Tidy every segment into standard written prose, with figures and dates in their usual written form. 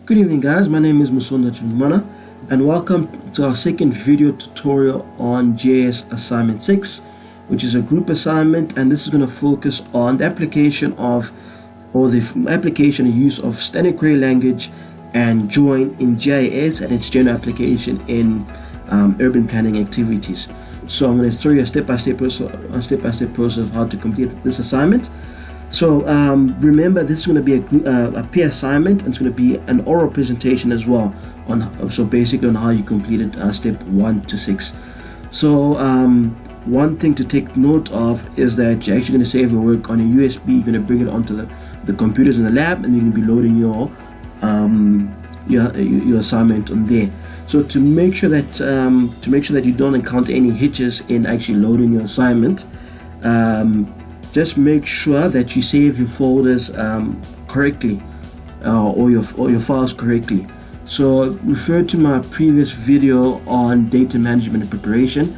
Good evening guys, my name is Musonda Chumana and welcome to our second video tutorial on GIS assignment 6, which is a group assignment, and this is going to focus on the application of application and use of standard query language and join in GIS and its general application in urban planning activities. So I'm going to show you a step-by-step process of how to complete this assignment. So remember, this is going to be a peer assignment, and it's going to be an oral presentation as well so basically on how you completed step 1 to 6. So one thing to take note of is that you're actually going to save your work on a USB. You're going to bring it onto the computers in the lab, and you're going to be loading your assignment on there. So to make sure that you don't encounter any hitches in actually loading your assignment, just make sure that you save your folders correctly or your files correctly. So refer to my previous video on data management and preparation.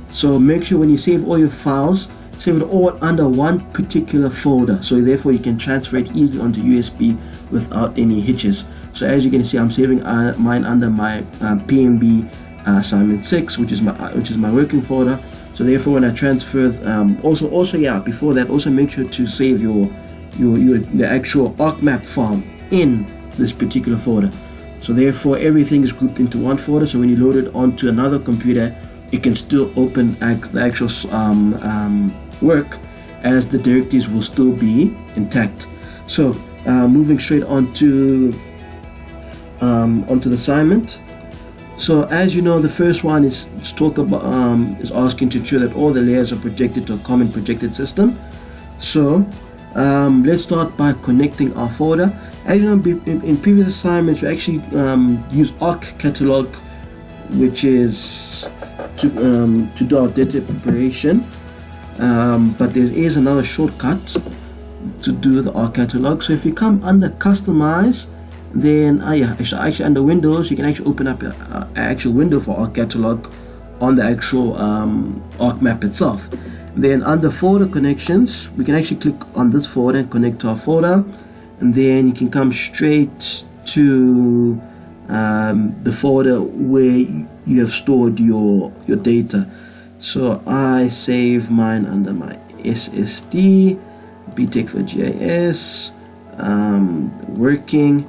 So make sure when you save all your files, save it all under one particular folder, so therefore you can transfer it easily onto USB without any hitches. So as you can see, I'm saving mine under my PMB assignment 6, which is my working folder. So therefore, when I transfer, before that, also make sure to save the actual ArcMap file in this particular folder. So therefore, everything is grouped into one folder. So when you load it onto another computer, it can still open the actual work, as the directives will still be intact. So moving straight onto the assignment. So as you know, the first one is asking to ensure that all the layers are projected to a common projected system. So let's start by connecting our folder. As you know, in previous assignments we actually use Arc Catalog, which is to do our data preparation, but there is another shortcut to do the Arc Catalog. So if you come under Customize, then actually under Windows, you can actually open up an actual window for Arc Catalog on the actual ArcMap itself. Then under Folder Connections, we can actually click on this folder and connect to our folder, and then you can come straight to the folder where you have stored your data. So I save mine under my SSD, BTEC for GIS, working,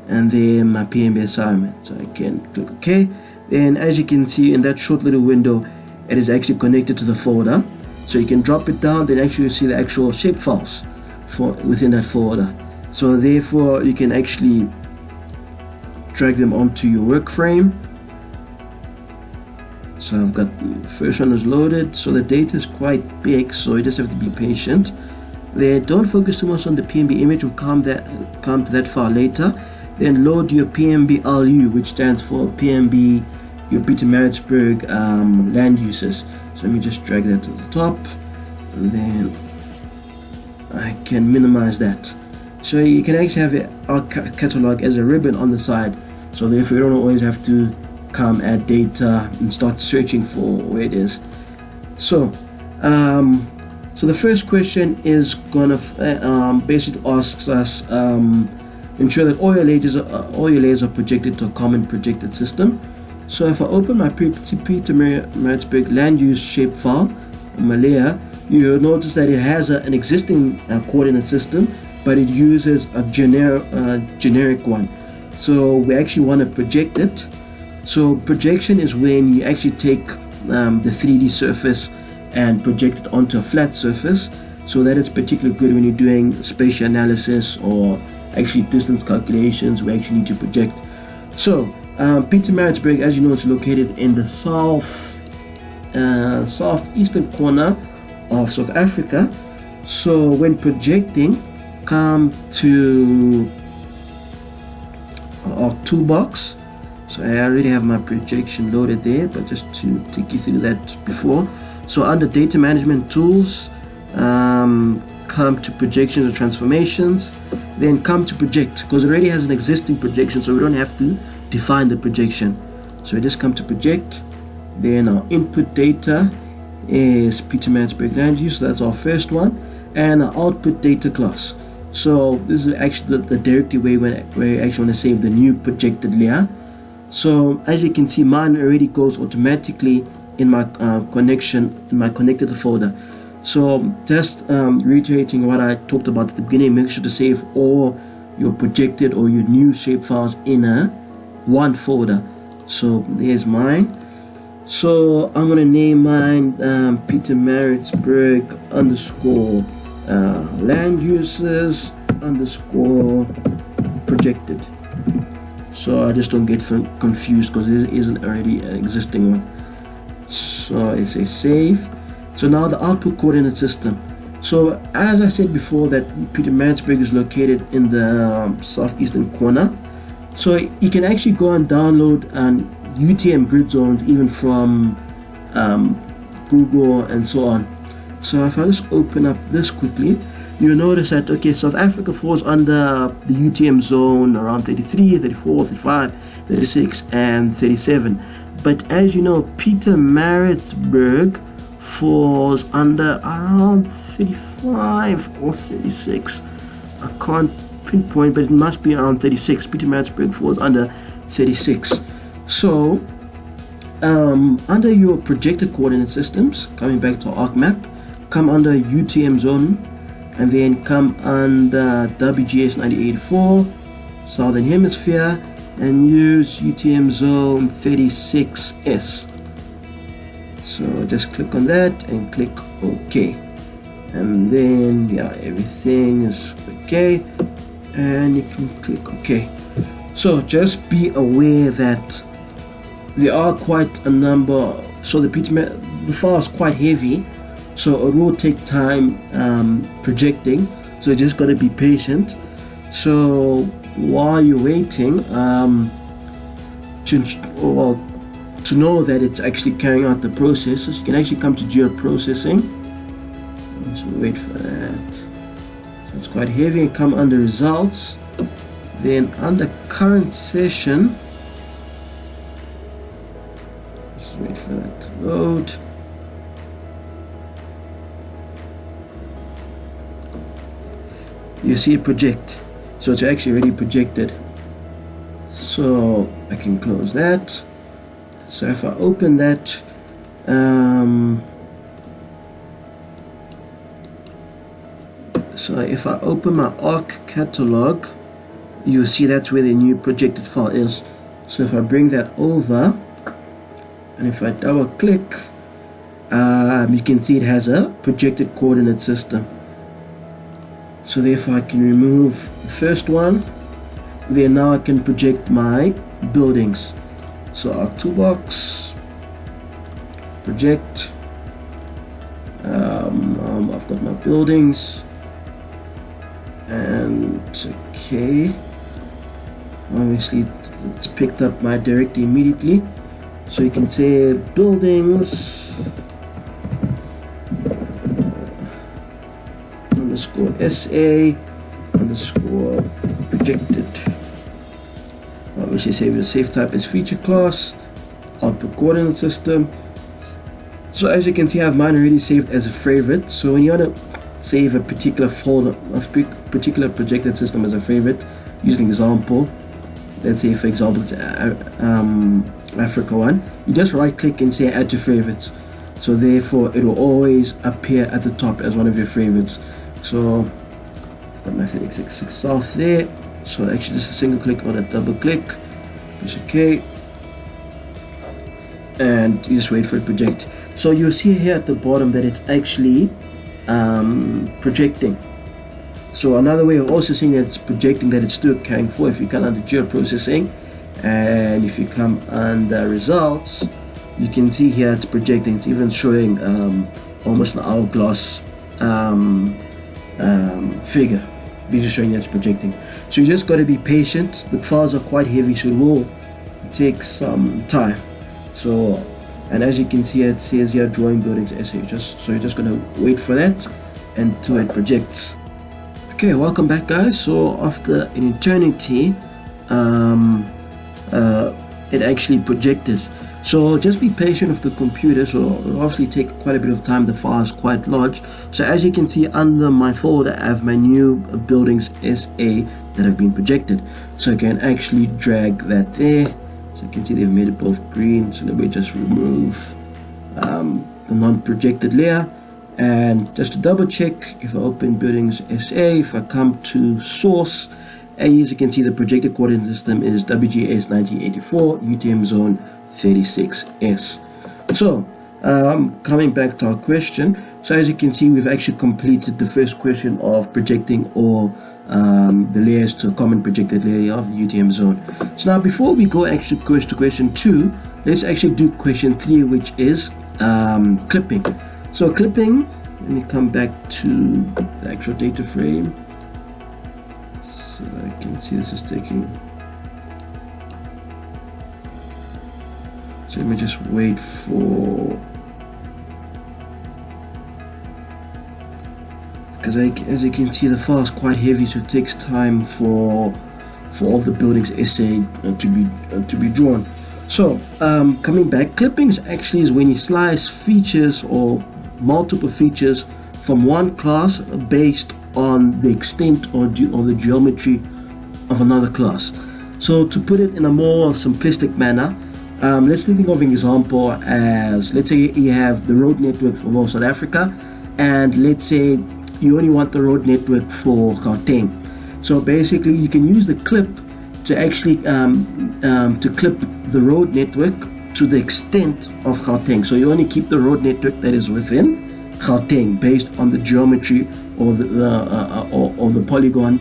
and then my PMB assignment. So I can click OK. Then as you can see in that short little window, it is actually connected to the folder. So you can drop it down, then actually you see the actual shape files within that folder. So therefore you can actually drag them onto your work frame. So I've got the first one is loaded. So the data is quite big, so you just have to be patient. Then don't focus too much on the PMB image. We'll come to that file later. Then load your PMB LU, which stands for PMB, your Pietermaritzburg land uses. So let me just drag that to the top, and then I can minimize that. So you can actually have our catalog as a ribbon on the side. So therefore you don't always have to come add data and start searching for where it is. So so the first question is gonna basically asks us ensure that all your layers are projected to a common projected system. So if I open my Pietermaritzburg land use shape file on my layer, you'll notice that it has an existing coordinate system, but it uses a generic one. So we actually want to project it. So projection is when you actually take the 3D surface and project it onto a flat surface. So that is particularly good when you're doing spatial analysis or actually distance calculations. We actually need to project. So Pietermaritzburg, as you know, is located in the southeastern corner of South Africa. So when projecting, come to our toolbox. So I already have my projection loaded there, but just to take you through that before. So under data management tools, come to projections and transformations, then come to project, because it already has an existing projection, so we don't have to define the projection. So we just come to project. Then our input data is Pietermaritzburg land use, so that's our first one, and our output data class. So this is actually the directory where you actually want to save the new projected layer. So as you can see, mine already goes automatically in my connected folder. So just reiterating what I talked about at the beginning, make sure to save all your projected or your new shape files in one folder. So there's mine. So I'm gonna name mine Peter Maritzburg _ land uses _ projected. So I just don't get confused because there isn't already an existing one. So I say save. So now the output coordinate system. So as I said before, that Peter Maritzburg is located in the southeastern corner. So you can actually go and download UTM grid zones even from Google and so on. So if I just open up this quickly, you'll notice that, okay, South Africa falls under the UTM zone around 33, 34, 35, 36, and 37. But as you know, Peter Maritzburg falls under around 35 or 36. I can't pinpoint, but it must be around 36. Peter Maritzburg falls under 36. So under your projected coordinate systems, coming back to ArcMap, come under UTM zone, and then come under WGS 9084 Southern Hemisphere, and use UTM zone 36S. So just click on that and click OK, and then yeah, everything is okay, and you can click OK. So just be aware that there are quite a number, so the file is quite heavy, so it will take time projecting, so you just got to be patient. So while you're waiting to know that it's actually carrying out the processes, you can actually come to geoprocessing. So wait for that. So it's quite heavy, and come under results, then under current session, just wait for that to load. You see it project, so it's actually already projected. So I can close that. So if I open that, so if I open my Arc catalog, you see that's where the new projected file is. So if I bring that over, and if I double click, you can see it has a projected coordinate system. So therefore I can remove the first one, then now I can project my buildings. So Arc Toolbox, project, I've got my buildings, and okay, obviously it's picked up my directory immediately. So you can say buildings _SA _ projected. Obviously save your save type as feature class, output coordinate system. So as you can see, I have mine already saved as a favorite. So when you want to save a particular folder, a particular projected system as a favorite, use an example. Let's say for example it's Africa 1, you just right click and say add to favorites. So therefore it will always appear at the top as one of your favorites. So I've got my 36 South there. So actually just a single click or a double click, press OK, and you just wait for it to project. So you'll see here at the bottom that it's actually projecting. So another way of also seeing that it's projecting, that it's still carrying forward, if you come under geoprocessing and if you come under results, you can see here it's projecting. It's even showing almost an hourglass figure. This is showing that it's projecting. So you just got to be patient. The files are quite heavy, so it will take some time. So, and as you can see, it says here drawing buildings essay. So you're just gonna wait for that until it projects. Okay, welcome back, guys. So after an eternity, it actually projected. So just be patient with the computer. So it'll obviously take quite a bit of time. The file is quite large. So as you can see, under my folder I have my new buildings SA that have been projected. So I can actually drag that there. So you can see they've made it both green. So let me just remove the non-projected layer. And just to double check, if I open buildings SA, if I come to source, and as you can see, the projected coordinate system is WGS 1984 UTM zone 36S. So coming back to our question, so as you can see, we've actually completed the first question of projecting all the layers to a common projected layer of the UTM zone. So now before we go actually to question 2, let's actually do question 3, which is clipping. So clipping, let me come back to the actual data frame. So I can see this is taking. So let me just wait for, because as you can see, the file is quite heavy, so it takes time for all the buildings SA to be drawn. So coming back, clippings actually is when you slice features or multiple features from one class based on the extent or the geometry of another class. So to put it in a more simplistic manner, let's think of an example as, let's say you have the road network for all South Africa, and let's say you only want the road network for Gauteng. So basically you can use the clip to actually to clip the road network to the extent of Gauteng. So you only keep the road network that is within Gauteng based on the geometry or the polygon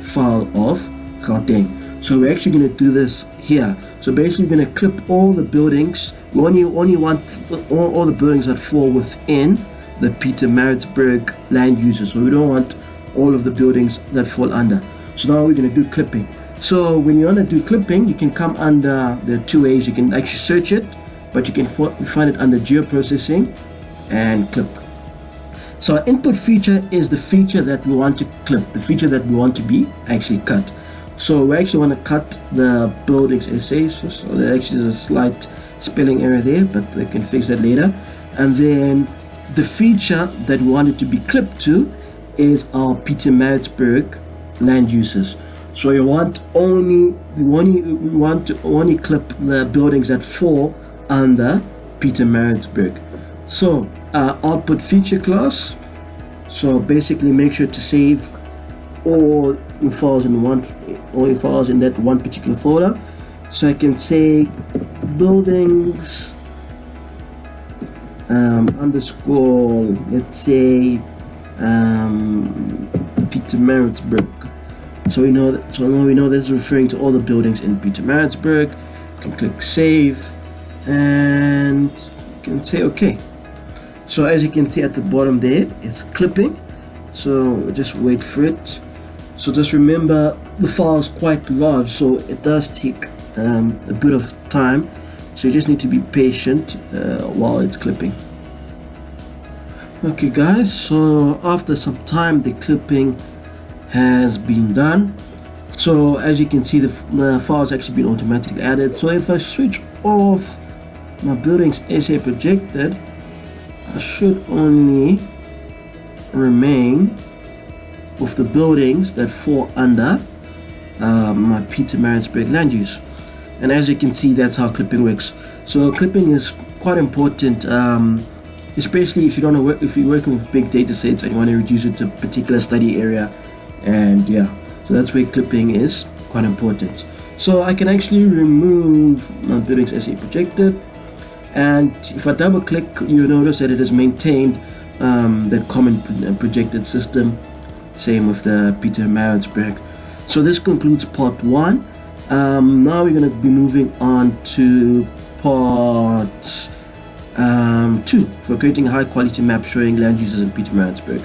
file of Gauteng. So we're actually going to do this here. So basically we're going to clip all the buildings. We only want all the buildings that fall within the Pietermaritzburg land uses. So we don't want all of the buildings that fall under. So now we're going to do clipping. So when you want to do clipping, you can come under the two ways. You can actually search it, but you can find it under geoprocessing and clip. So our input feature is the feature that we want to clip, the feature that we want to be actually cut. So we actually want to cut the buildings SA. So there actually is a slight spelling error there, but we can fix that later. And then the feature that we want it to be clipped to is our Pietermaritzburg land uses. So we want to only clip the buildings that fall under Pietermaritzburg. So output feature class. So basically make sure to save all your files in that one particular folder. So I can say buildings underscore, let's say Pietermaritzburg. So we know that. So now we know this is referring to all the buildings in Pietermaritzburg. You can click save, and you can say OK. So as you can see at the bottom there, it's clipping. So just wait for it. So just remember the file is quite large, so it does take a bit of time. So you just need to be patient while it's clipping. Okay guys, so after some time the clipping has been done. So as you can see, the file has actually been automatically added. So if I switch off my buildings SA projected, I should only remain with the buildings that fall under my Pietermaritzburg land use. And as you can see, that's how clipping works. So clipping is quite important, especially if you don't know, if you're working with big data sets and you want to reduce it to a particular study area. And yeah, so that's where clipping is quite important. So I can actually remove my buildings SA projected, and if I double click, you notice that it has maintained that common projected system. Same with the Pietermaritzburg. So this concludes part 1. Now we're going to be moving on to part 2 for creating a high quality map showing land uses in Pietermaritzburg.